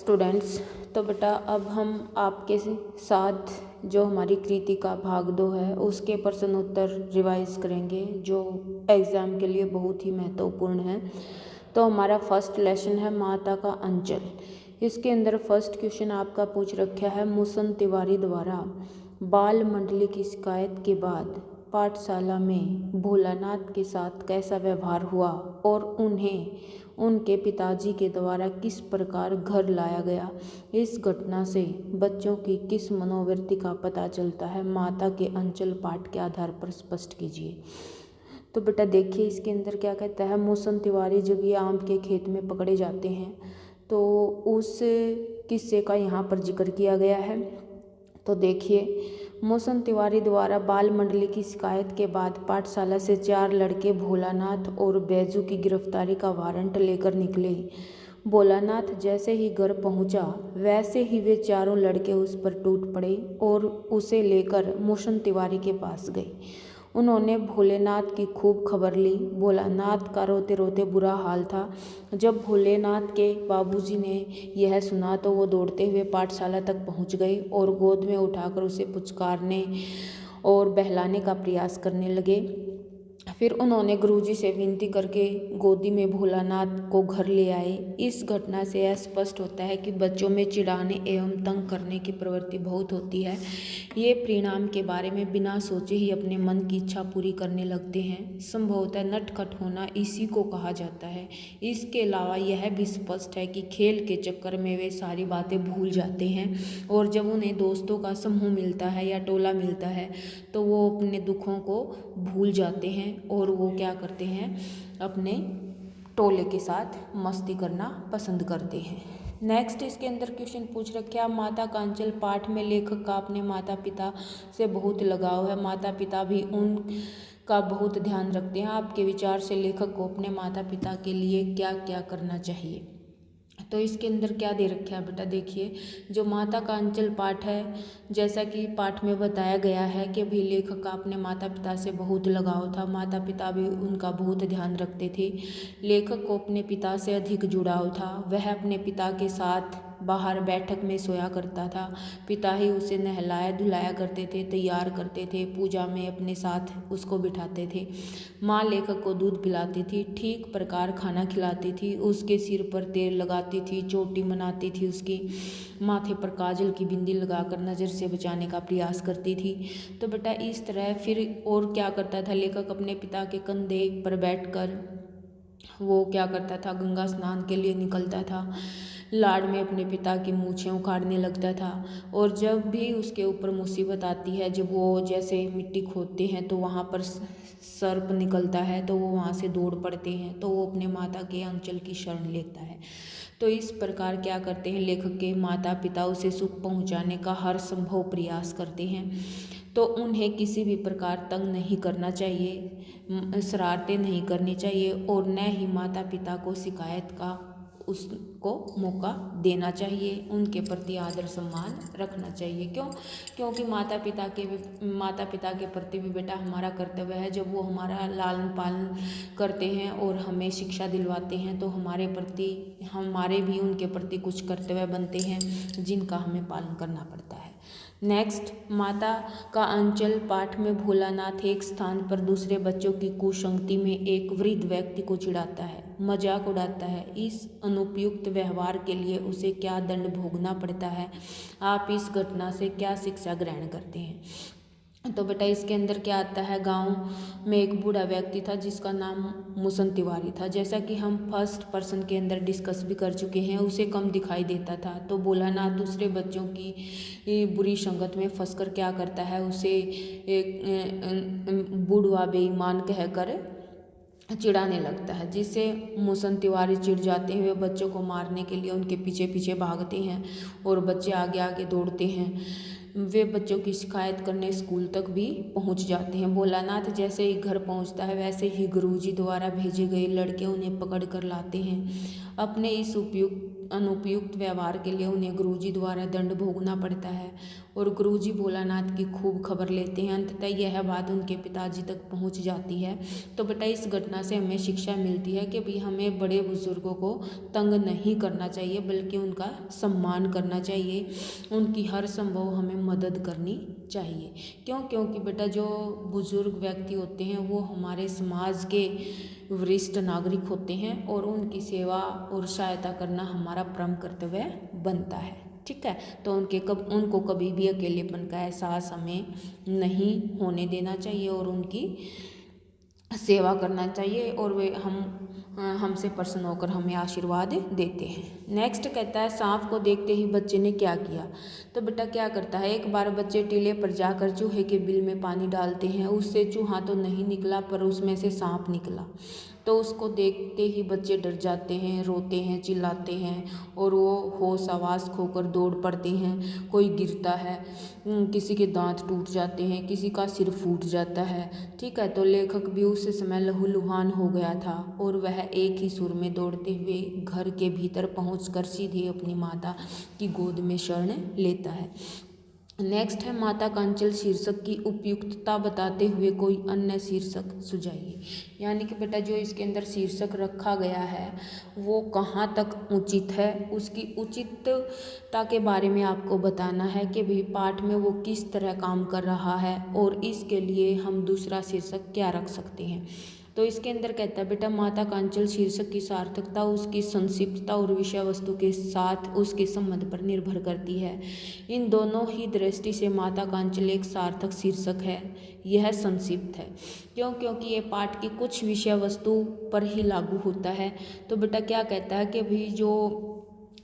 Students, तो बेटा अब हम आपके साथ जो हमारी कृतिका भाग 2 है उसके प्रश्न उत्तर रिवाइज करेंगे जो एग्ज़ाम के लिए बहुत ही महत्वपूर्ण है। तो हमारा फर्स्ट लेसन है माता का अंचल। इसके अंदर फर्स्ट क्वेश्चन आपका पूछ रखा है, मुसन तिवारी द्वारा बाल मंडली की शिकायत के बाद पाठशाला में भोलानाथ के साथ कैसा व्यवहार हुआ और उन्हें उनके पिताजी के द्वारा किस प्रकार घर लाया गया। इस घटना से बच्चों की किस मनोवृत्ति का पता चलता है, माता के अंचल पाठ के आधार पर स्पष्ट कीजिए। तो बेटा देखिए इसके अंदर क्या कहता है, मुसन तिवारी जब ये आम के खेत में पकड़े जाते हैं तो उस किस्से का यहाँ पर जिक्र किया गया है। तो देखिए, मुसन तिवारी द्वारा बाल मंडली की शिकायत के बाद पाठशाला से 4 लड़के भोलानाथ और बैजू की गिरफ्तारी का वारंट लेकर निकले। भोलानाथ जैसे ही घर पहुंचा वैसे ही वे चारों लड़के उस पर टूट पड़े और उसे लेकर मुसन तिवारी के पास गए। उन्होंने भोलेनाथ की खूब खबर ली। भोलानाथ का रोते रोते बुरा हाल था। जब भोलेनाथ के बाबूजी ने यह सुना तो वो दौड़ते हुए पाठशाला तक पहुंच गए और गोद में उठाकर उसे पुचकारने और बहलाने का प्रयास करने लगे। फिर उन्होंने गुरुजी से विनती करके गोदी में भोलानाथ को घर ले आए। इस घटना से यह स्पष्ट होता है कि बच्चों में चिढ़ाने एवं तंग करने की प्रवृत्ति बहुत होती है। ये परिणाम के बारे में बिना सोचे ही अपने मन की इच्छा पूरी करने लगते हैं। संभवतः नटखट होना इसी को कहा जाता है। इसके अलावा यह भी स्पष्ट है कि खेल के चक्कर में वे सारी बातें भूल जाते हैं और जब उन्हें दोस्तों का समूह मिलता है या टोला मिलता है तो वो अपने दुखों को भूल जाते हैं और वो क्या करते हैं, अपने टोले के साथ मस्ती करना पसंद करते हैं। नेक्स्ट इसके अंदर क्वेश्चन पूछ रखा, माता का अंचल पाठ में लेखक का अपने माता पिता से बहुत लगाव है। माता पिता भी उनका बहुत ध्यान रखते हैं। आपके विचार से लेखक को अपने माता पिता के लिए क्या क्या करना चाहिए। तो इसके अंदर क्या दे रखा है बेटा, देखिए जो माता का अंचल पाठ है, जैसा कि पाठ में बताया गया है कि भी लेखक का अपने माता पिता से बहुत लगाव था। माता पिता भी उनका बहुत ध्यान रखते थे। लेखक को अपने पिता से अधिक जुड़ाव था। वह अपने पिता के साथ बाहर बैठक में सोया करता था। पिता ही उसे नहलाया धुलाया करते थे, तैयार करते थे, पूजा में अपने साथ उसको बिठाते थे। माँ लेखक को दूध पिलाती थी, ठीक प्रकार खाना खिलाती थी, उसके सिर पर तेल लगाती थी, चोटी मनाती थी, उसकी माथे पर काजल की बिंदी लगाकर नज़र से बचाने का प्रयास करती थी। तो बेटा इस तरह फिर और क्या करता था, लेखक अपने पिता के कंधे पर बैठकर वो क्या करता था, गंगा स्नान के लिए निकलता था। लाड़ में अपने पिता की मूछें उखाड़ने लगता था और जब भी उसके ऊपर मुसीबत आती है, जब वो जैसे मिट्टी खोदते हैं तो वहाँ पर सर्प निकलता है तो वो वहाँ से दौड़ पड़ते हैं, तो वो अपने माता के अंचल की शरण लेता है। तो इस प्रकार क्या करते हैं, लेखक के माता पिता उसे सुख पहुँचाने का हर संभव प्रयास करते हैं। तो उन्हें किसी भी प्रकार तंग नहीं करना चाहिए, शरारतें नहीं करनी चाहिए और न ही माता पिता को शिकायत का उसको मौका देना चाहिए। उनके प्रति आदर सम्मान रखना चाहिए। क्योंकि माता पिता के प्रति भी बेटा हमारा कर्तव्य है। जब वो हमारा लालन पालन करते हैं और हमें शिक्षा दिलवाते हैं तो हमारे भी उनके प्रति कुछ कर्तव्य बनते हैं जिनका हमें पालन करना पड़ता है। नेक्स्ट, माता का अंचल पाठ में भोलानाथ एक स्थान पर दूसरे बच्चों की कुसंगति में एक वृद्ध व्यक्ति को चिढ़ाता है, मजाक उड़ाता है। इस अनुपयुक्त व्यवहार के लिए उसे क्या दंड भोगना पड़ता है। आप इस घटना से क्या शिक्षा ग्रहण करते हैं। तो बेटा इसके अंदर क्या आता है, गांव में एक बूढ़ा व्यक्ति था जिसका नाम मुसन तिवारी था। जैसा कि हम फर्स्ट पर्सन के अंदर डिस्कस भी कर चुके हैं, उसे कम दिखाई देता था। तो भोलानाथ दूसरे बच्चों की बुरी संगत में फंसकर क्या करता है, उसे एक बूढ़ा बेईमान कहकर चिढ़ाने लगता है, जिससे मुसन तिवारी चिढ़ जाते हुए बच्चों को मारने के लिए उनके पीछे पीछे भागते हैं और बच्चे आगे आगे दौड़ते हैं। वे बच्चों की शिकायत करने स्कूल तक भी पहुंच जाते हैं। भोलानाथ जैसे ही घर पहुंचता है वैसे ही गुरुजी द्वारा भेजे गए लड़के उन्हें पकड़ कर लाते हैं। अपने इस अनुपयुक्त व्यवहार के लिए उन्हें गुरुजी द्वारा दंड भोगना पड़ता है और गुरुजी भोलानाथ की खूब खबर लेते हैं। अंततः यह बात उनके पिताजी तक पहुंच जाती है। तो बेटा इस घटना से हमें शिक्षा मिलती है कि भाई हमें बड़े बुजुर्गों को तंग नहीं करना चाहिए, बल्कि उनका सम्मान करना चाहिए, उनकी हर संभव हमें मदद करनी चाहिए। क्योंकि बेटा जो बुजुर्ग व्यक्ति होते हैं वो हमारे समाज के वरिष्ठ नागरिक होते हैं और उनकी सेवा और सहायता करना हमारा परम कर्तव्य बनता है। ठीक है, तो उनको कभी भी अकेलेपन का एहसास हमें नहीं होने देना चाहिए और उनकी सेवा करना चाहिए और वे हमसे प्रसन्न होकर हमें आशीर्वाद देते हैं। नेक्स्ट कहता है, सांप को देखते ही बच्चे ने क्या किया। तो बेटा क्या करता है, एक बार बच्चे टीले पर जाकर चूहे के बिल में पानी डालते हैं। उससे चूहा तो नहीं निकला पर उसमें से सांप निकला। तो उसको देखते ही बच्चे डर जाते हैं, रोते हैं, चिल्लाते हैं और वो होश आवास खोकर दौड़ पड़ते हैं। कोई गिरता है, किसी के दांत टूट जाते हैं, किसी का सिर फूट जाता है। ठीक है, तो लेखक भी उस समय लहूलुहान हो गया था और वह एक ही सुर में दौड़ते हुए घर के भीतर पहुंचकर सीधे अपनी माता की गोद में शरण लेता है। नेक्स्ट है, माता कांचल शीर्षक की उपयुक्तता बताते हुए कोई अन्य शीर्षक सुझाइए। यानी कि बेटा जो इसके अंदर शीर्षक रखा गया है वो कहाँ तक उचित है, उसकी उचितता के बारे में आपको बताना है कि भाई पाठ में वो किस तरह काम कर रहा है और इसके लिए हम दूसरा शीर्षक क्या रख सकते हैं। तो इसके अंदर कहता है बेटा, माता कांचल शीर्षक की सार्थकता उसकी संक्षिप्तता और विषय वस्तु के साथ उसके संबंध पर निर्भर करती है। इन दोनों ही दृष्टि से माता कांचल एक सार्थक शीर्षक है। यह संक्षिप्त है क्योंकि ये पाठ की कुछ विषय वस्तु पर ही लागू होता है। तो बेटा क्या कहता है कि भाई जो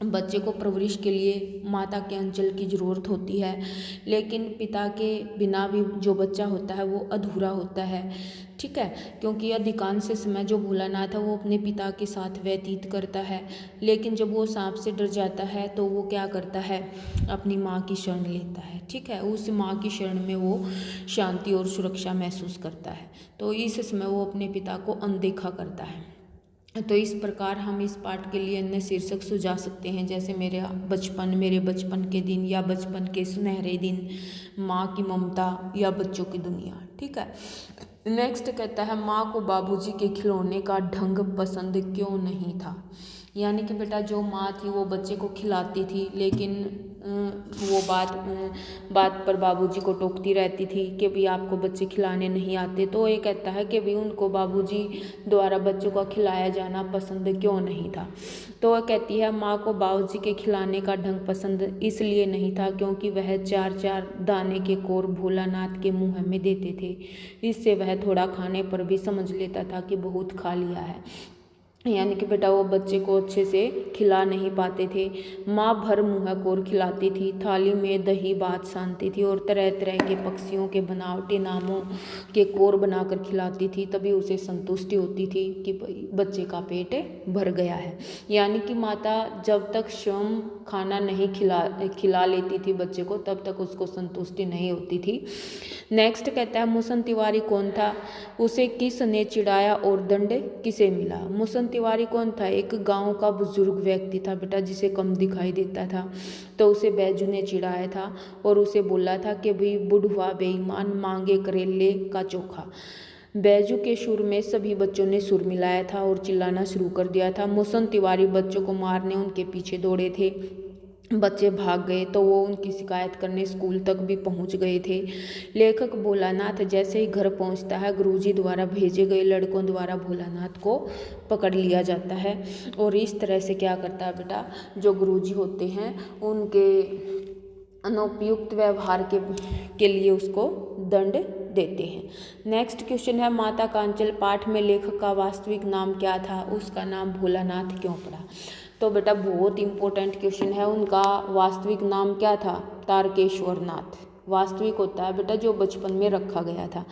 बच्चे को परवरिश के लिए माता के अंचल की ज़रूरत होती है, लेकिन पिता के बिना भी जो बच्चा होता है वो अधूरा होता है। ठीक है, क्योंकि अधिकांश समय जो भोलानाथ है वो अपने पिता के साथ व्यतीत करता है, लेकिन जब वो सांप से डर जाता है तो वो क्या करता है, अपनी माँ की शरण लेता है। ठीक है, उस माँ की शरण में वो शांति और सुरक्षा महसूस करता है। तो इस समय वो अपने पिता को अनदेखा करता है। तो इस प्रकार हम इस पाठ के लिए अन्य शीर्षक सुझा सकते हैं, जैसे मेरे बचपन के दिन या बचपन के सुनहरे दिन, माँ की ममता या बच्चों की दुनिया। ठीक है, नेक्स्ट कहता है, माँ को बाबूजी के खिलौने का ढंग पसंद क्यों नहीं था। यानी कि बेटा जो माँ थी वो बच्चे को खिलाती थी, लेकिन वो बात पर बाबूजी को टोकती रहती थी कि भाई आपको बच्चे खिलाने नहीं आते। तो ये कहता है कि भाई उनको बाबूजी द्वारा बच्चों को खिलाया जाना पसंद क्यों नहीं था। तो वह कहती है, माँ को बाबूजी के खिलाने का ढंग पसंद इसलिए नहीं था क्योंकि वह 4-4 दाने के कोर भोलानाथ के मुँह में देते थे। इससे वह थोड़ा खाने पर भी समझ लेता था कि बहुत खा लिया है। यानी कि बेटा वो बच्चे को अच्छे से खिला नहीं पाते थे। माँ भर मुँह कोर खिलाती थी, थाली में दही भात सानती थी और तरह तरह के पक्षियों के बनावटी नामों के कोर बनाकर खिलाती थी। तभी उसे संतुष्टि होती थी कि बच्चे का पेट भर गया है। यानी कि माता जब तक स्वयं खाना नहीं खिला लेती थी बच्चे को, तब तक उसको संतुष्टि नहीं होती थी। नेक्स्ट कहता है, मुसन तिवारी कौन था, उसे किसने चिढ़ाया और दंड किसे मिला। मुसन तिवारी कौन था, एक गांव का बुजुर्ग व्यक्ति था बेटा, जिसे कम दिखाई देता था। तो उसे बैजू ने चिढ़ाया था और उसे बोला था कि भाई बुढ़वा बेईमान, मांगे करेले का चोखा। बैजू के सुर में सभी बच्चों ने सुर मिलाया था और चिल्लाना शुरू कर दिया था। मुसन तिवारी बच्चों को मारने उनके पीछे दौड़े थे। बच्चे भाग गए तो वो उनकी शिकायत करने स्कूल तक भी पहुंच गए थे। लेखक भोलानाथ जैसे ही घर पहुंचता है, गुरुजी द्वारा भेजे गए लड़कों द्वारा भोलानाथ को पकड़ लिया जाता है और इस तरह से क्या करता है बेटा, जो गुरुजी होते हैं उनके अनुपयुक्त व्यवहार के लिए उसको दंड देते हैं। नेक्स्ट क्वेश्चन है, माता कांचल पाठ में लेखक का वास्तविक नाम क्या था, उसका नाम भोलानाथ क्यों पड़ा। तो बेटा बहुत इंपॉर्टेंट क्वेश्चन है, उनका वास्तविक नाम क्या था, तारकेश्वर नाथ। वास्तविक होता है बेटा जो बचपन में रखा गया था।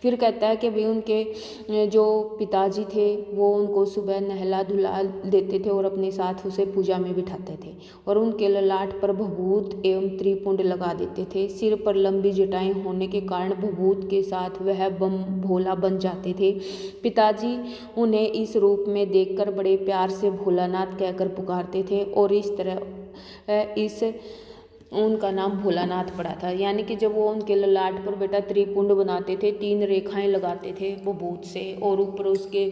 फिर कहता है कि भाई उनके जो पिताजी थे वो उनको सुबह नहला धुला देते थे और अपने साथ उसे पूजा में बिठाते थे और उनके ललाट पर भभूत एवं त्रिपुंड लगा देते थे। सिर पर लंबी जटाएं होने के कारण भभूत के साथ वह बम भोला बन जाते थे। पिताजी उन्हें इस रूप में देखकर बड़े प्यार से भोलानाथ कहकर पुकारते थे और इस तरह इस उनका नाम भोलानाथ पड़ा था। यानी कि जब वो उनके ललाट पर बेटा त्रिपुंड बनाते थे, 3 रेखाएं लगाते थे वो भूत से और ऊपर उसके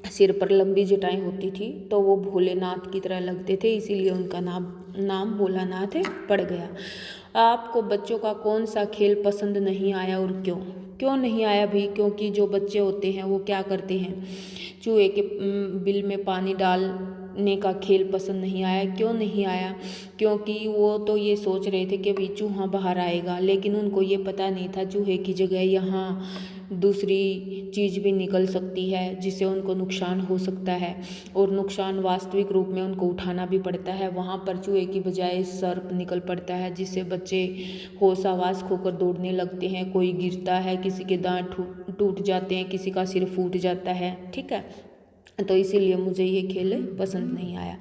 सिर पर लंबी जटाएं होती थी तो वो भोलेनाथ की तरह लगते थे, इसीलिए उनका नाम भोलानाथ पड़ गया। आपको बच्चों का कौन सा खेल पसंद नहीं आया और क्यों नहीं आया भी? क्योंकि जो बच्चे होते हैं वो क्या करते हैं, चूहे के बिल में पानी डालने का खेल पसंद नहीं आया। क्यों नहीं आया? क्योंकि वो तो ये सोच रहे थे कि भाई चूहा बाहर आएगा, लेकिन उनको ये पता नहीं था चूहे की जगह यहाँ दूसरी चीज़ भी निकल सकती है जिससे उनको नुकसान हो सकता है और नुकसान वास्तविक रूप में उनको उठाना भी पड़ता है। वहाँ पर चूहे की बजाय सर्प निकल पड़ता है जिससे बच्चे होश आवास खोकर दौड़ने लगते हैं। कोई गिरता है, किसी के दांत टूट जाते हैं, किसी का सिर फूट जाता है। ठीक है, तो इसीलिए मुझे ये खेल पसंद नहीं आया।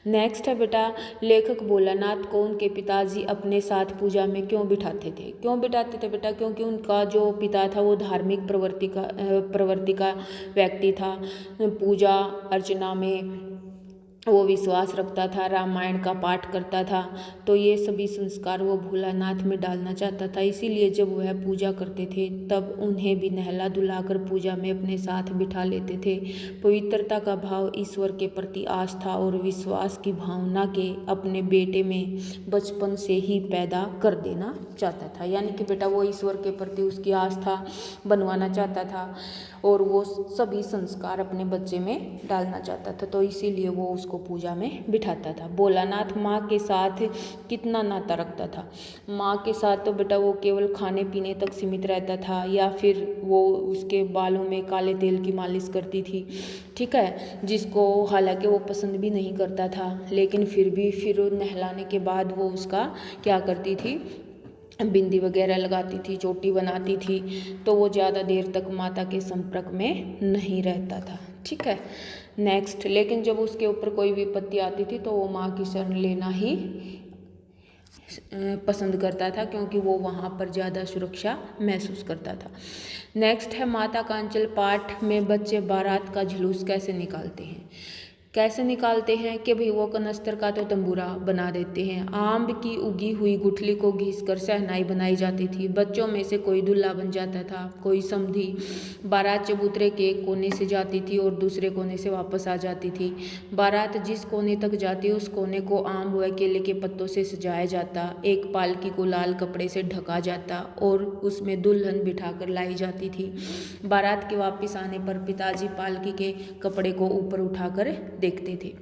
नेक्स्ट है बेटा, लेखक भोलानाथ को उनके पिताजी अपने साथ पूजा में क्यों बिठाते थे बेटा? क्योंकि उनका जो पिता था वो धार्मिक प्रवृत्ति का व्यक्ति था। पूजा अर्चना में वो विश्वास रखता था, रामायण का पाठ करता था, तो ये सभी संस्कार वो भोलानाथ में डालना चाहता था। इसीलिए जब वह पूजा करते थे तब उन्हें भी नहला धुलाकर पूजा में अपने साथ बिठा लेते थे। पवित्रता का भाव, ईश्वर के प्रति आस्था और विश्वास की भावना के अपने बेटे में बचपन से ही पैदा कर देना चाहता था। यानी कि बेटा वो ईश्वर के प्रति उसकी आस्था बनवाना चाहता था और वो सभी संस्कार अपने बच्चे में डालना चाहता था, तो इसीलिए वो उसको पूजा में बिठाता था। भोलानाथ माँ के साथ कितना नाता रखता था? माँ के साथ तो बेटा वो केवल खाने पीने तक सीमित रहता था या फिर वो उसके बालों में काले तेल की मालिश करती थी। ठीक है, जिसको हालांकि वो पसंद भी नहीं करता था, लेकिन फिर नहलाने के बाद वो उसका क्या करती थी, बिंदी वगैरह लगाती थी, चोटी बनाती थी, तो वो ज़्यादा देर तक माता के संपर्क में नहीं रहता था। ठीक है, नेक्स्ट, लेकिन जब उसके ऊपर कोई विपत्ति आती थी तो वो माँ की शरण लेना ही पसंद करता था क्योंकि वो वहाँ पर ज़्यादा सुरक्षा महसूस करता था। नेक्स्ट है, माता कांचल पाठ में बच्चे बारात का जुलूस कैसे निकालते हैं कि भाई वो कनस्तर का तो तंबूरा बना देते हैं। आम की उगी हुई गुठली को घिसकर शहनाई बनाई जाती थी। बच्चों में से कोई दूल्हा बन जाता था, कोई समधी। बारात चबूतरे के एक कोने से जाती थी और दूसरे कोने से वापस आ जाती थी। बारात जिस कोने तक जाती उस कोने को आम व केले के पत्तों से सजाया जाता। एक पालकी को लाल कपड़े से ढका जाता और उसमें दुल्हन बिठाकर लाई जाती थी। बारात के वापस आने पर पिताजी पालकी के कपड़े को ऊपर उठाकर देखते थे।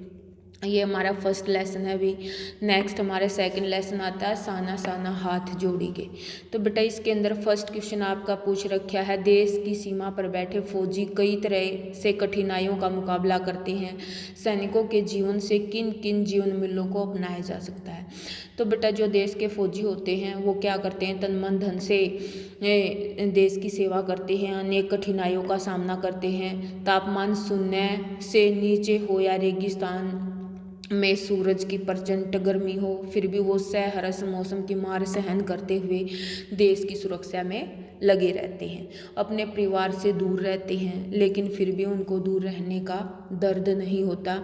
ये हमारा फर्स्ट लेसन है अभी। नेक्स्ट हमारे सेकंड लेसन आता है साना साना हाथ जोड़ी के। तो बेटा इसके अंदर फर्स्ट क्वेश्चन आपका पूछ रखा है, देश की सीमा पर बैठे फौजी कई तरह से कठिनाइयों का मुकाबला करते हैं, सैनिकों के जीवन से किन किन जीवन मूल्यों को अपनाया जा सकता है? तो बेटा जो देश के फौजी होते हैं वो क्या करते हैं, तन मन धन से देश की सेवा करते हैं, अनेक कठिनाइयों का सामना करते हैं। तापमान 0 से नीचे हो या रेगिस्तान में सूरज की प्रचंड गर्मी हो, फिर भी वो सहरस मौसम की मार सहन करते हुए देश की सुरक्षा में लगे रहते हैं। अपने परिवार से दूर रहते हैं लेकिन फिर भी उनको दूर रहने का दर्द नहीं होता।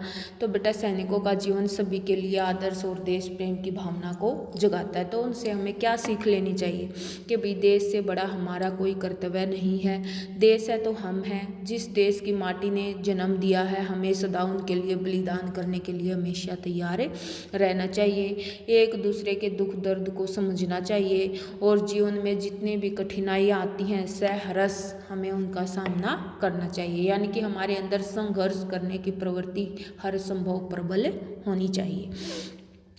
तो बेटा सैनिकों का जीवन सभी के लिए आदर्श और देश प्रेम की भावना को जगाता है। तो उनसे हमें क्या सीख लेनी चाहिए कि भाई देश से बड़ा हमारा कोई कर्तव्य नहीं है। देश है तो हम हैं। जिस देश की माटी ने जन्म दिया है हमें सदा उनके लिए बलिदान करने के लिए हमेशा तैयार रहना चाहिए। एक दूसरे के दुख दर्द को समझना चाहिए और जीवन में जितनी भी कठिनाइयाँ आती हैं सहरस हमें उनका सामना करना चाहिए। यानी कि हमारे अंदर संघर्ष करने की प्रवृत्ति हर संभव प्रबल होनी चाहिए।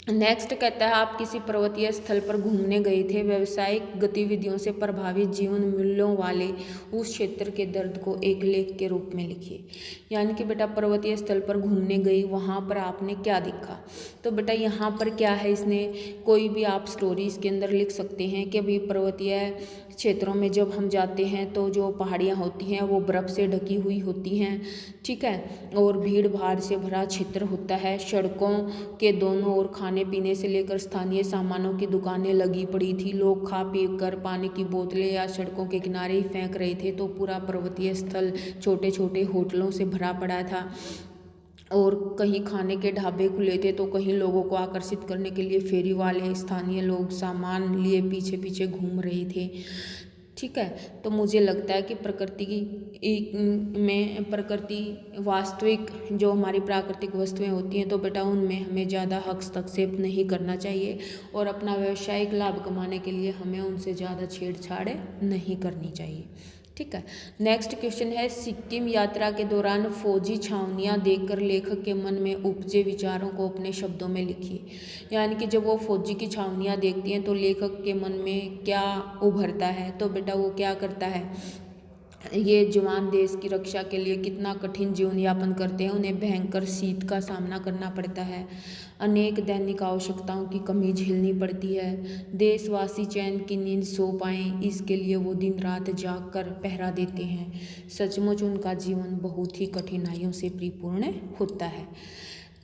नेक्स्ट कहता है आप किसी पर्वतीय स्थल पर घूमने गए थे, व्यावसायिक गतिविधियों से प्रभावित जीवन मूल्यों वाले उस क्षेत्र के दर्द को एक लेख के रूप में लिखिए। यानी कि बेटा पर्वतीय स्थल पर घूमने गई, वहाँ पर आपने क्या देखा। तो बेटा यहाँ पर क्या है, इसने कोई भी आप स्टोरी इसके अंदर लिख सकते हैं कि भाई पर्वतीय क्षेत्रों में जब हम जाते हैं तो जो पहाड़ियाँ होती हैं वो बर्फ़ से ढकी हुई होती हैं, ठीक है, और भीड़ भाड़ से भरा क्षेत्र होता है। सड़कों के दोनों ओर खाने पीने से लेकर स्थानीय सामानों की दुकानें लगी पड़ी थी। लोग खा पी कर पानी की बोतलें या सड़कों के किनारे ही फेंक रहे थे। तो पूरा पर्वतीय स्थल छोटे छोटे होटलों से भरा पड़ा था और कहीं खाने के ढाबे खुले थे तो कहीं लोगों को आकर्षित करने के लिए फेरी वाले स्थानीय लोग सामान लिए पीछे पीछे घूम रहे थे, ठीक है। तो मुझे लगता है कि प्रकृति वास्तविक जो हमारी प्राकृतिक वस्तुएं होती हैं तो बेटा उनमें हमें ज़्यादा हस्तक्षेप नहीं करना चाहिए और अपना व्यावसायिक लाभ कमाने के लिए हमें उनसे ज़्यादा छेड़छाड़ नहीं करनी चाहिए, ठीक है। नेक्स्ट क्वेश्चन है सिक्किम यात्रा के दौरान फौजी छावनियाँ देखकर लेखक के मन में उपजे विचारों को अपने शब्दों में लिखिए। यानी कि जब वो फौजी की छावनियाँ देखती हैं तो लेखक के मन में क्या उभरता है। तो बेटा वो क्या करता है, ये जवान देश की रक्षा के लिए कितना कठिन जीवन यापन करते हैं, उन्हें भयंकर शीत का सामना करना पड़ता है, अनेक दैनिक आवश्यकताओं की कमी झेलनी पड़ती है, देशवासी चैन की नींद सो पाएं इसके लिए वो दिन रात जाग कर पहरा देते हैं। सचमुच उनका जीवन बहुत ही कठिनाइयों से परिपूर्ण होता है।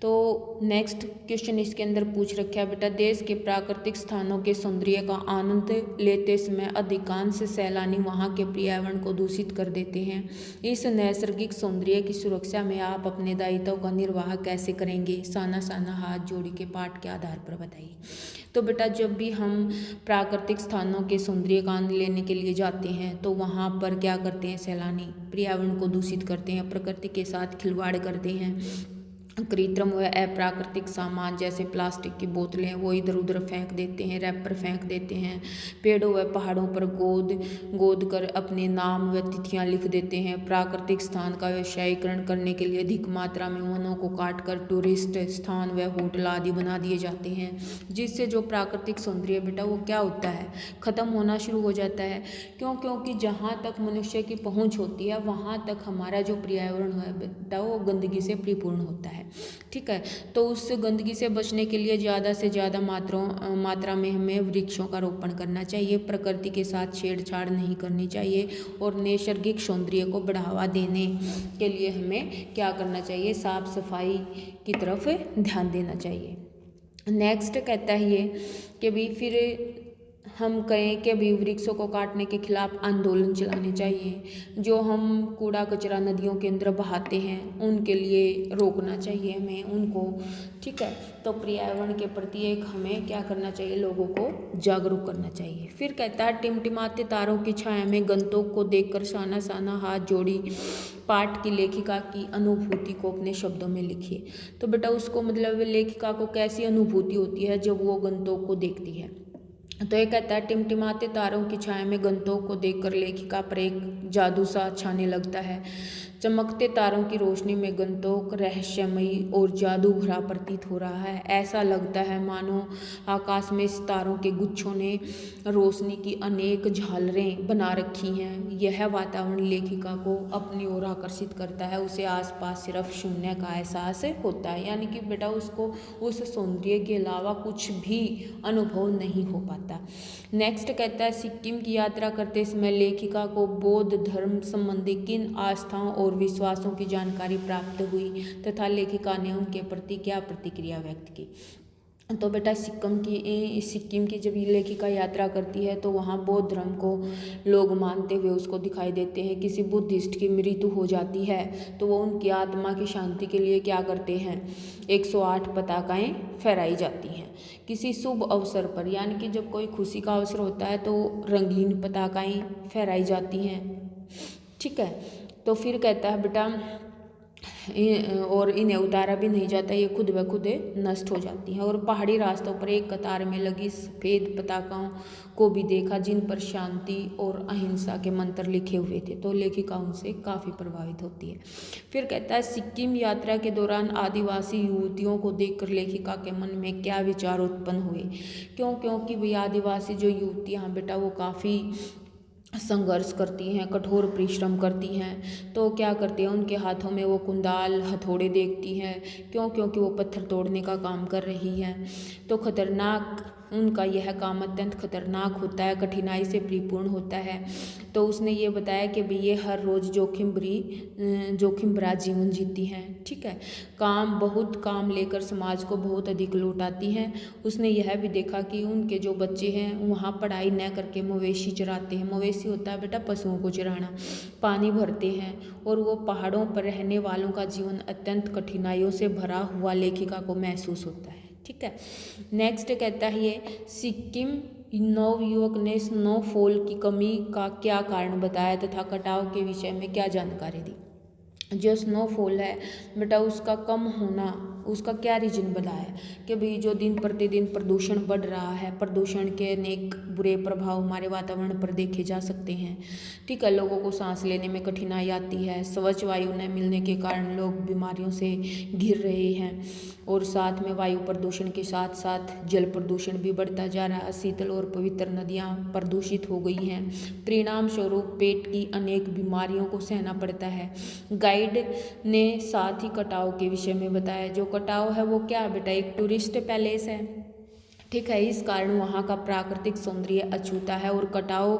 तो नेक्स्ट क्वेश्चन इसके अंदर पूछ रखा है बेटा देश के प्राकृतिक स्थानों के सौंदर्य का आनंद लेते समय अधिकांश सैलानी वहां के पर्यावरण को दूषित कर देते हैं। इस नैसर्गिक सौंदर्य की सुरक्षा में आप अपने दायित्व का निर्वाह कैसे करेंगे, साना साना हाथ जोड़ी के पाठ के आधार पर बताइए। तो बेटा जब भी हम प्राकृतिक स्थानों के सौंदर्य का आनंद लेने के लिए जाते हैं तो वहाँ पर क्या करते हैं, सैलानी पर्यावरण को दूषित करते हैं, प्रकृति के साथ खिलवाड़ करते हैं। कृत्रिम व अप्राकृतिक सामान जैसे प्लास्टिक की बोतलें वो इधर उधर फेंक देते हैं, रैपर फेंक देते हैं, पेड़ों व पहाड़ों पर गोद कर अपने नाम व तिथियां लिख देते हैं। प्राकृतिक स्थान का व्यवसायीकरण करने के लिए अधिक मात्रा में वनों को काट कर टूरिस्ट स्थान व होटल आदि बना दिए जाते हैं, जिससे जो प्राकृतिक सौंदर्य बेटा वो क्या होता है, ख़त्म होना शुरू हो जाता है। क्योंकि जहाँ तक मनुष्य की पहुँच होती है वहाँ तक हमारा जो पर्यावरण है बेटा वो गंदगी से परिपूर्ण होता है, ठीक है। तो उस गंदगी से बचने के लिए ज़्यादा से ज़्यादा मात्रा में हमें वृक्षों का रोपण करना चाहिए, प्रकृति के साथ छेड़छाड़ नहीं करनी चाहिए और नैसर्गिक सौंदर्य को बढ़ावा देने के लिए हमें क्या करना चाहिए, साफ सफाई की तरफ ध्यान देना चाहिए। नेक्स्ट कहता है ये कि भी फिर हम कहें कि अभी वृक्षों को काटने के खिलाफ आंदोलन चलाने चाहिए। जो हम कूड़ा कचरा नदियों के अंदर बहाते हैं उनके लिए रोकना चाहिए हमें उनको, ठीक है। तो पर्यावरण के प्रति एक हमें क्या करना चाहिए, लोगों को जागरूक करना चाहिए। फिर कहता है टिमटिमाते तारों की छाया में गंतों को देखकर साना साना हाथ जोड़ी पाठ की लेखिका की अनुभूति को अपने शब्दों में लिखिए। तो बेटा उसको मतलब लेखिका को कैसी अनुभूति होती है जब वो गंतों को देखती है। तो ये कहता है टिमटिमाते तारों की छाया में गंतों को देखकर लेखिका पर एक जादू सा छाने लगता है। चमकते तारों की रोशनी में गंतोक रहस्यमयी और जादू भरा प्रतीत हो रहा है। ऐसा लगता है मानो आकाश में सितारों के गुच्छों ने रोशनी की अनेक झालरें बना रखी हैं। यह वातावरण लेखिका को अपनी ओर आकर्षित करता है, उसे आसपास सिर्फ शून्य का एहसास होता है। यानी कि बेटा उसको उस सौंदर्य के अलावा कुछ भी अनुभव नहीं हो पाता। नेक्स्ट कहता है सिक्किम की यात्रा करते समय लेखिका को बौद्ध धर्म संबंधी किन आस्थाओं और विश्वासों की जानकारी प्राप्त हुई तथा लेखिका ने उनके प्रति क्या प्रतिक्रिया व्यक्त की। तो बेटा सिक्किम की जब लेखिका यात्रा करती है तो वहाँ बौद्ध धर्म को लोग मानते हुए उसको दिखाई देते हैं। किसी बुद्धिस्ट की मृत्यु हो जाती है तो वो उनकी आत्मा की शांति के लिए क्या करते हैं, 108 पताकाएँ फहराई जाती हैं। किसी शुभ अवसर पर यानी कि जब कोई खुशी का अवसर होता है तो रंगीन पताकाएँ फहराई जाती हैं, ठीक है। तो फिर कहता है बेटा और इन्हें उतारा भी नहीं जाता, ये खुद ब खुद नष्ट हो जाती हैं। और पहाड़ी रास्तों पर एक कतार में लगी सफ़ेद पताकाओं को भी देखा जिन पर शांति और अहिंसा के मंत्र लिखे हुए थे। तो लेखिका उनसे काफ़ी प्रभावित होती है। फिर कहता है सिक्किम यात्रा के दौरान आदिवासी युवतियों को देखकर लेखिका के मन में क्या विचार उत्पन्न हुए। क्योंकि भाई आदिवासी जो युवतियाँ बेटा वो काफ़ी संघर्ष करती हैं, कठोर परिश्रम करती हैं। तो क्या करती हैं, उनके हाथों में वो कुंदाल हथौड़े देखती हैं। क्योंकि वो पत्थर तोड़ने का काम कर रही हैं। तो खतरनाक उनका यह काम अत्यंत खतरनाक होता है, कठिनाई से परिपूर्ण होता है। तो उसने ये बताया कि भाई ये हर रोज़ जोखिम भरा जीवन जीती हैं। ठीक है, बहुत काम लेकर समाज को बहुत अधिक लौटाती हैं। उसने यह भी देखा कि उनके जो बच्चे हैं वहाँ पढ़ाई न करके मवेशी चराते हैं। मवेशी होता है बेटा पशुओं को चराना, पानी भरते हैं। और वो पहाड़ों पर रहने वालों का जीवन अत्यंत कठिनाइयों से भरा हुआ लेखिका को महसूस होता है। ठीक है, नेक्स्ट कहता है ये सिक्किम नवयुवक ने स्नोफॉल की कमी का क्या कारण बताया तथा कटाव के विषय में क्या जानकारी दी। जो स्नोफॉल है बेटा उसका कम होना, उसका क्या रीजन बताया कि भाई जो दिन प्रतिदिन प्रदूषण बढ़ रहा है, प्रदूषण के अनेक बुरे प्रभाव हमारे वातावरण पर देखे जा सकते हैं। ठीक है, लोगों को सांस लेने में कठिनाई आती है, स्वच्छ वायु न मिलने के कारण लोग बीमारियों से घिर रहे हैं। और साथ में वायु प्रदूषण के साथ साथ जल प्रदूषण भी बढ़ता जा रहा है। शीतल और पवित्र नदियाँ प्रदूषित हो गई हैं। परिणाम स्वरूप पेट की अनेक बीमारियों को सहना पड़ता है। गाइड ने साथ ही कटाव के विषय में बताया। जो कटाव है वो क्या बेटा, एक टूरिस्ट पैलेस है। ठीक है, इस कारण वहाँ का प्राकृतिक सौंदर्य अछूता है और कटाव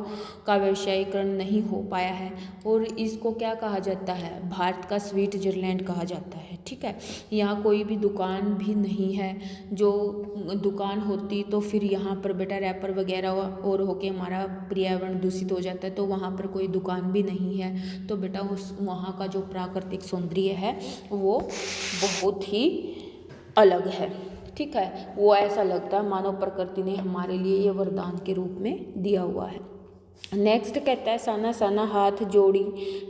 का व्यवसायीकरण नहीं हो पाया है। और इसको क्या कहा जाता है, भारत का स्विट्जरलैंड कहा जाता है। ठीक है, यहाँ कोई भी दुकान भी नहीं है। जो दुकान होती तो फिर यहाँ पर बेटा रैपर वगैरह और होके हमारा पर्यावरण दूषित हो जाता है। तो वहाँ पर कोई दुकान भी नहीं है। तो बेटा उस वहाँ का जो प्राकृतिक सौंदर्य है वो बहुत ही अलग है। ठीक है, वो ऐसा लगता है मानव प्रकृति ने हमारे लिए ये वरदान के रूप में दिया हुआ है। नेक्स्ट कहता है साना साना हाथ जोड़ी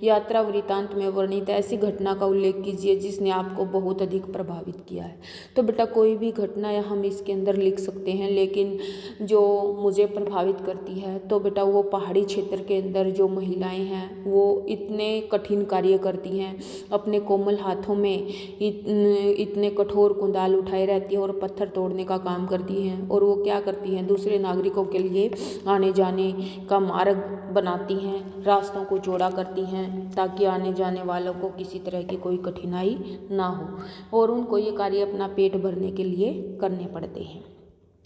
यात्रा वृतांत में वर्णित ऐसी घटना का उल्लेख कीजिए जिसने आपको बहुत अधिक प्रभावित किया है। तो बेटा कोई भी घटना या हम इसके अंदर लिख सकते हैं, लेकिन जो मुझे प्रभावित करती है तो बेटा वो पहाड़ी क्षेत्र के अंदर जो महिलाएं हैं वो इतने कठिन कार्य करती हैं, अपने कोमल हाथों में इतने कठोर कुंदाल उठाए रहती हैं और पत्थर तोड़ने का काम करती हैं। और वो क्या करती हैं, दूसरे नागरिकों के लिए आने जाने का मार्ग बनाती हैं, रास्तों को चौड़ा करती हैं ताकि आने जाने वालों को किसी तरह की कोई कठिनाई ना हो। और उनको ये कार्य अपना पेट भरने के लिए करने पड़ते हैं।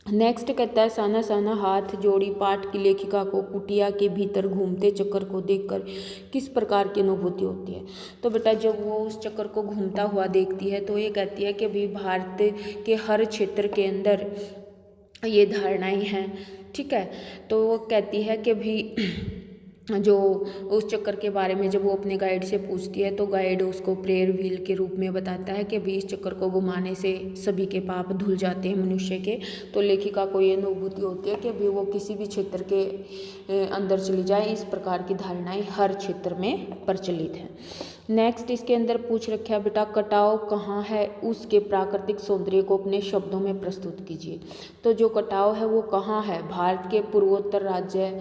नेक्स्ट कहता है साना साना हाथ जोड़ी पाठ की लेखिका को कुटिया के भीतर घूमते चक्कर को देखकर किस प्रकार की अनुभूति होती है। तो बेटा जब वो उस चक्कर को घूमता हुआ देखती है तो ये कहती है कि भाई भारत के हर क्षेत्र के अंदर ये धारणाएं हैं। ठीक है, तो वो कहती है कि भी जो उस चक्कर के बारे में जब वो अपने गाइड से पूछती है तो गाइड उसको प्रेयर व्हील के रूप में बताता है कि भी इस चक्कर को घुमाने से सभी के पाप धुल जाते हैं मनुष्य के। तो लेखिका को ये अनुभूति होती है कि भी वो किसी भी क्षेत्र के अंदर चली जाए, इस प्रकार की धारणाएं हर क्षेत्र में प्रचलित हैं। नेक्स्ट इसके अंदर पूछ रखा है बेटा कटाव कहाँ है, उसके प्राकृतिक सौंदर्य को अपने शब्दों में प्रस्तुत कीजिए। तो जो कटाव है वो कहाँ है, भारत के पूर्वोत्तर राज्य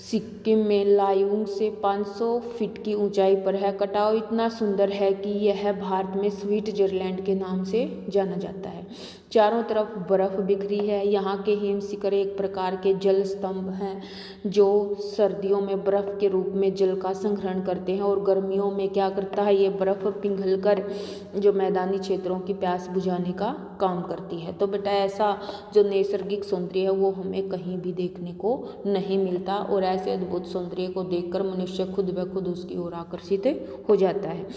सिक्किम में लायुंग से 500 फीट की ऊंचाई पर है। कटाव इतना सुंदर है कि यह भारत में स्विट्जरलैंड के नाम से जाना जाता है। चारों तरफ बर्फ बिखरी है। यहाँ के हिम शिखर एक प्रकार के जल स्तंभ हैं जो सर्दियों में बर्फ के रूप में जल का संग्रहण करते हैं और गर्मियों में क्या करता है, ये बर्फ पिघलकर जो मैदानी क्षेत्रों की प्यास बुझाने का काम करती है। तो बेटा ऐसा जो नैसर्गिक सौंदर्य है वो हमें कहीं भी देखने को नहीं मिलता और ऐसे अद्भुत सौंदर्य को देखकर मनुष्य खुद ब खुद उसकी ओर आकर्षित हो जाता है।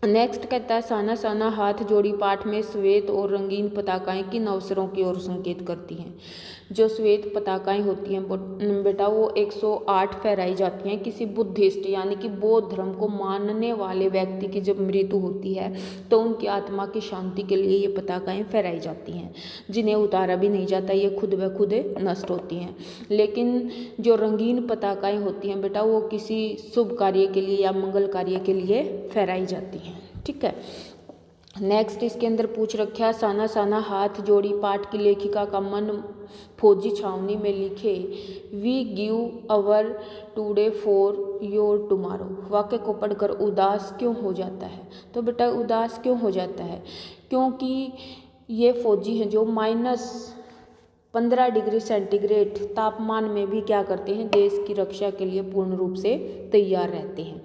नेक्स्ट कहता है साना साना हाथ जोड़ी पाठ में श्वेत और रंगीन पताकाएं किन अवसरों की ओर संकेत करती हैं। जो श्वेत पताकाएं होती हैं बेटा वो 108 फहराई जाती हैं किसी बुद्धिस्ट यानी कि बौद्ध धर्म को मानने वाले व्यक्ति की जब मृत्यु होती है तो उनकी आत्मा की शांति के लिए ये पताकाएं फहराई जाती हैं, जिन्हें उतारा भी नहीं जाता, ये खुद ब खुद नष्ट होती हैं। लेकिन जो रंगीन पताकाएं होती हैं बेटा वो किसी शुभ कार्य के लिए या मंगल कार्य के लिए फहराई जाती हैं। ठीक है। नेक्स्ट इसके अंदर पूछ रखा है, साना साना हाथ जोड़ी पाठ की लेखिका का मन फौजी छावनी में लिखे we give our today for your tomorrow. वाक्य को पढ़कर उदास क्यों हो जाता है? तो बेटा उदास क्यों हो जाता है? क्योंकि ये फौजी हैं जो -15 डिग्री सेंटीग्रेड तापमान में भी क्या करते हैं, देश की रक्षा के लिए पूर्ण रूप से तैयार रहते हैं।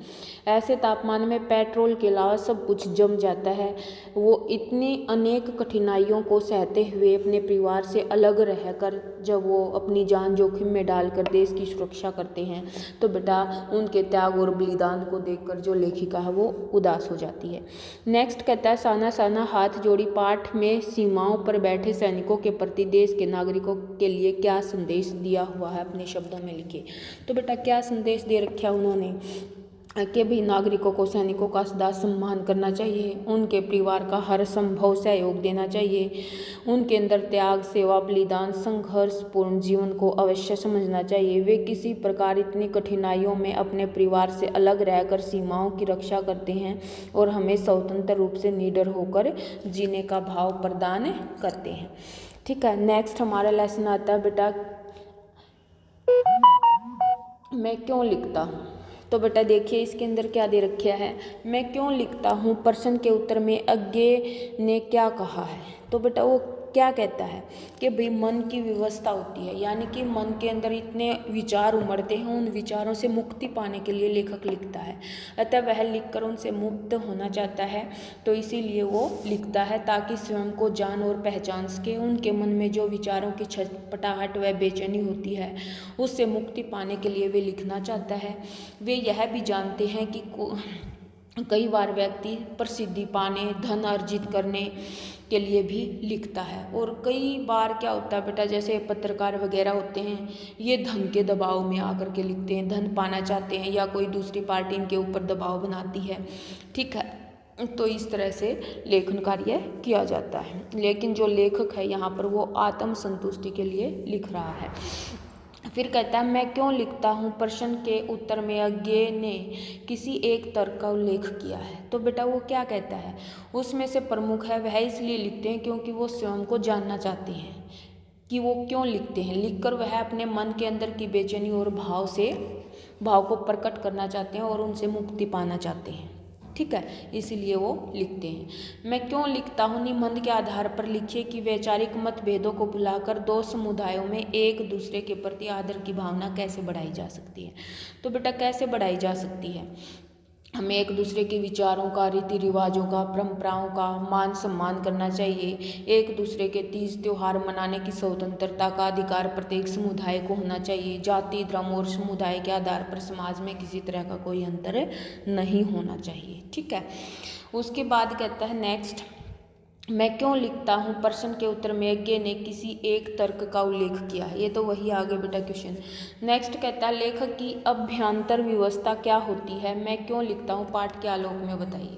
ऐसे तापमान में पेट्रोल के अलावा सब कुछ जम जाता है। वो इतनी अनेक कठिनाइयों को सहते हुए अपने परिवार से अलग रहकर जब वो अपनी जान जोखिम में डालकर देश की सुरक्षा करते हैं तो बेटा उनके त्याग और बलिदान को देखकर जो लेखिका है वो उदास हो जाती है। नेक्स्ट कहता है, साना साना हाथ जोड़ी पाठ में सीमाओं पर बैठे सैनिकों के प्रति देश के नागरिकों के लिए क्या संदेश दिया हुआ है, अपने शब्दों में लिखिए। तो बेटा क्या संदेश दे रखा उन्होंने कि भी नागरिकों को सैनिकों का सदा सम्मान करना चाहिए, उनके परिवार का हर संभव सहयोग देना चाहिए, उनके अंदर त्याग सेवा बलिदान संघर्षपूर्ण जीवन को अवश्य समझना चाहिए। वे किसी प्रकार इतनी कठिनाइयों में अपने परिवार से अलग रहकर सीमाओं की रक्षा करते हैं और हमें स्वतंत्र रूप से निडर होकर जीने का भाव प्रदान करते हैं। ठीक है। नेक्स्ट हमारा लेसन आता है बेटा, मैं क्यों लिखता हूँ। तो बेटा देखिए इसके अंदर क्या दे रखा है, मैं क्यों लिखता हूँ प्रश्न के उत्तर में अज्ञे ने क्या कहा है। तो बेटा वो क्या कहता है कि भाई मन की व्यवस्था होती है, यानी कि मन के अंदर इतने विचार उमड़ते हैं, उन विचारों से मुक्ति पाने के लिए लेखक लिखता है। अतः वह लिखकर उनसे मुक्त होना चाहता है, तो इसीलिए वो लिखता है ताकि स्वयं को जान और पहचान सके। उनके मन में जो विचारों की छटपटाहट व बेचैनी होती है उससे मुक्ति पाने के लिए वे लिखना चाहता है। वे यह भी जानते हैं कि कई बार व्यक्ति प्रसिद्धि पाने धन अर्जित करने के लिए भी लिखता है, और कई बार क्या होता है बेटा जैसे पत्रकार वगैरह होते हैं ये धन के दबाव में आकर के लिखते हैं, धन पाना चाहते हैं या कोई दूसरी पार्टी इनके ऊपर दबाव बनाती है। ठीक है, तो इस तरह से लेखन कार्य किया जाता है। लेकिन जो लेखक है यहाँ पर वो आत्म संतुष्टि के लिए लिख रहा है। फिर कहता है, मैं क्यों लिखता हूँ प्रश्न के उत्तर में अज्ञे ने किसी एक तर्क का उल्लेख किया है। तो बेटा वो क्या कहता है, उसमें से प्रमुख है वह इसलिए लिखते हैं क्योंकि वो स्वयं को जानना चाहते हैं कि वो क्यों लिखते हैं। लिखकर वह अपने मन के अंदर की बेचैनी और भाव को प्रकट करना चाहते हैं और उनसे मुक्ति पाना चाहते हैं। ठीक है, इसीलिए वो लिखते हैं। मैं क्यों लिखता हूँ निबंध के आधार पर लिखिए कि वैचारिक मतभेदों को भुलाकर दो समुदायों में एक दूसरे के प्रति आदर की भावना कैसे बढ़ाई जा सकती है। तो बेटा कैसे बढ़ाई जा सकती है, हमें एक दूसरे के विचारों का, रीति रिवाजों का, परंपराओं का मान सम्मान करना चाहिए। एक दूसरे के तीज त्योहार मनाने की स्वतंत्रता का अधिकार प्रत्येक समुदाय को होना चाहिए। जाति धर्म और समुदाय के आधार पर समाज में किसी तरह का कोई अंतर नहीं होना चाहिए। ठीक है, उसके बाद कहता है नेक्स्ट, मैं क्यों लिखता हूँ प्रश्न के उत्तर में यज्ञ ने किसी एक तर्क का उल्लेख किया है। ये तो वही आगे बेटा क्वेश्चन। नेक्स्ट कहता है लेखक की अभ्यंतर व्यवस्था क्या होती है, मैं क्यों लिखता हूँ पाठ के आलोक में बताइए।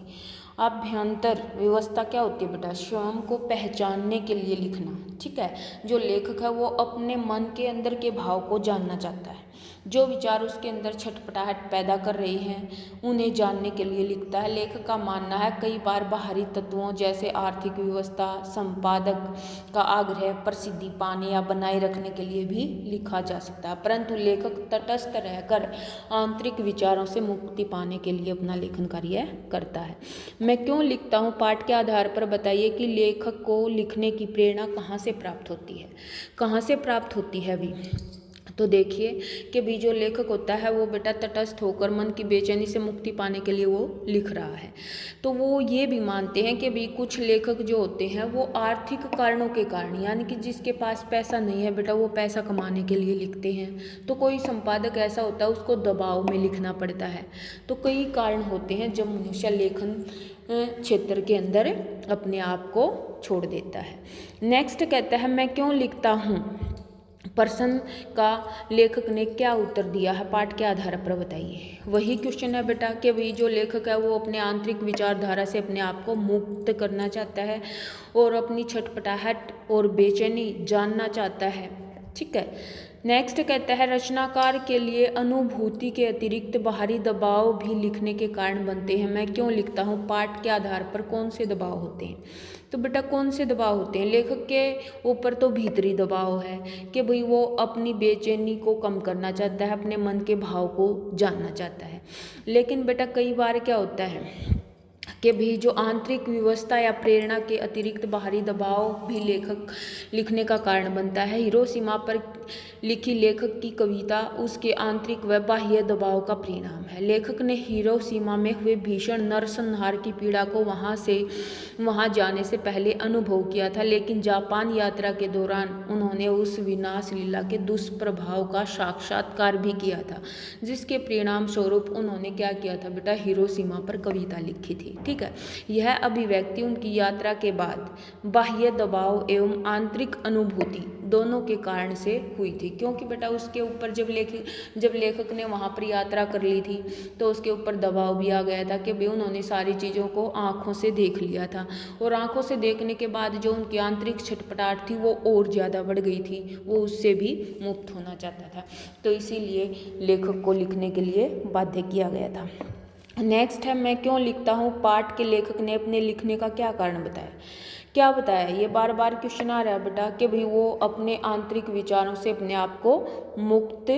अभ्यंतर व्यवस्था क्या होती है बेटा, स्वयं को पहचानने के लिए लिखना। ठीक है, जो लेखक है वो अपने मन के अंदर के भाव को जानना चाहता है, जो विचार उसके अंदर छटपटाहट पैदा कर रहे हैं उन्हें जानने के लिए लिखता है। लेखक का मानना है कई बार बाहरी तत्वों जैसे आर्थिक व्यवस्था, संपादक का आग्रह, प्रसिद्धि पाने या बनाए रखने के लिए भी लिखा जा सकता है, परंतु लेखक तटस्थ रहकर आंतरिक विचारों से मुक्ति पाने के लिए अपना लेखन कार्य करता है। मैं क्यों लिखता हूँ पाठ के आधार पर बताइए कि लेखक को लिखने की प्रेरणा कहाँ से प्राप्त होती है, कहाँ से प्राप्त होती है अभी। तो देखिए कि भी जो लेखक होता है वो बेटा तटस्थ होकर मन की बेचैनी से मुक्ति पाने के लिए वो लिख रहा है। तो वो ये भी मानते हैं कि भी कुछ लेखक जो होते हैं वो आर्थिक कारणों के कारण, यानी कि जिसके पास पैसा नहीं है बेटा वो पैसा कमाने के लिए लिखते हैं। तो कोई संपादक ऐसा होता है उसको दबाव में लिखना पड़ता है। तो कई कारण होते हैं जब मनुष्य लेखन क्षेत्र के अंदर अपने आप को छोड़ देता है। नेक्स्ट कहता है मैं क्यों लिखता हूँ प्रश्न का लेखक ने क्या उत्तर दिया है पाठ के आधार पर बताइए। वही क्वेश्चन है बेटा कि भाई जो लेखक है वो अपने आंतरिक विचारधारा से अपने आप को मुक्त करना चाहता है और अपनी छटपटाहट और बेचैनी जानना चाहता है। ठीक है, नेक्स्ट कहता है रचनाकार के लिए अनुभूति के अतिरिक्त बाहरी दबाव भी लिखने के कारण बनते हैं। मैं क्यों लिखता हूँ, पाठ के आधार पर कौन से दबाव होते हैं। तो बेटा कौन से दबाव होते हैं, लेखक के ऊपर तो भीतरी दबाव है कि भाई वो अपनी बेचैनी को कम करना चाहता है, अपने मन के भाव को जानना चाहता है। लेकिन बेटा कई बार क्या होता है कि भी जो आंतरिक व्यवस्था या प्रेरणा के अतिरिक्त बाहरी दबाव भी लेखक लिखने का कारण बनता है। हिरोशिमा पर लिखी लेखक की कविता उसके आंतरिक व बाह्य दबाव का परिणाम है। लेखक ने हिरोशिमा में हुए भीषण नरसंहार की पीड़ा को वहां जाने से पहले अनुभव किया था, लेकिन जापान यात्रा के दौरान उन्होंने उस विनाश लीला के दुष्प्रभाव का साक्षात्कार भी किया था, जिसके परिणाम स्वरूप उन्होंने क्या किया था बेटा, हिरोशिमा पर कविता लिखी थी। ठीक है, यह अभिव्यक्ति उनकी यात्रा के बाद बाह्य दबाव एवं आंतरिक अनुभूति दोनों के कारण से हुई थी, क्योंकि बेटा उसके ऊपर जब लेखक ने वहाँ पर यात्रा कर ली थी तो उसके ऊपर दबाव भी आ गया था कि भाई उन्होंने सारी चीज़ों को आँखों से देख लिया था, और आँखों से देखने के बाद जो उनकी आंतरिक छटपटाहट थी वो और ज़्यादा बढ़ गई थी, वो उससे भी मुक्त होना चाहता था, तो इसीलिए लेखक को लिखने के लिए बाध्य किया गया था। नेक्स्ट है मैं क्यों लिखता हूँ, पाठ के लेखक ने अपने लिखने का क्या कारण बताया। क्या बताया, ये बार बार क्वेश्चन आ रहा है बेटा कि भाई वो अपने आंतरिक विचारों से अपने आप को मुक्त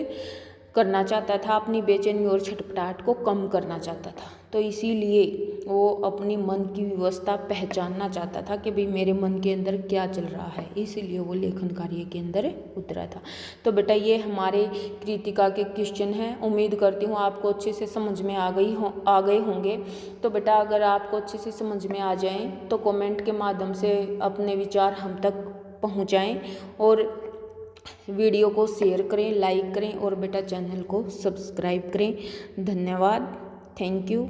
करना चाहता था, अपनी बेचैनी और छटपटाहट को कम करना चाहता था, तो इसीलिए वो अपनी मन की व्यवस्था पहचानना चाहता था कि भाई मेरे मन के अंदर क्या चल रहा है, इसीलिए वो लेखन कार्य के अंदर उतरा था। तो बेटा ये हमारे कृतिका के क्वेश्चन हैं, उम्मीद करती हूँ आपको अच्छे से समझ में आ गए होंगे। तो बेटा अगर आपको अच्छे से समझ में आ जाएं तो कमेंट के माध्यम से अपने विचार हम तक पहुँचाएँ, और वीडियो को शेयर करें, लाइक करें, और बेटा चैनल को सब्सक्राइब करें। धन्यवाद, थैंक यू।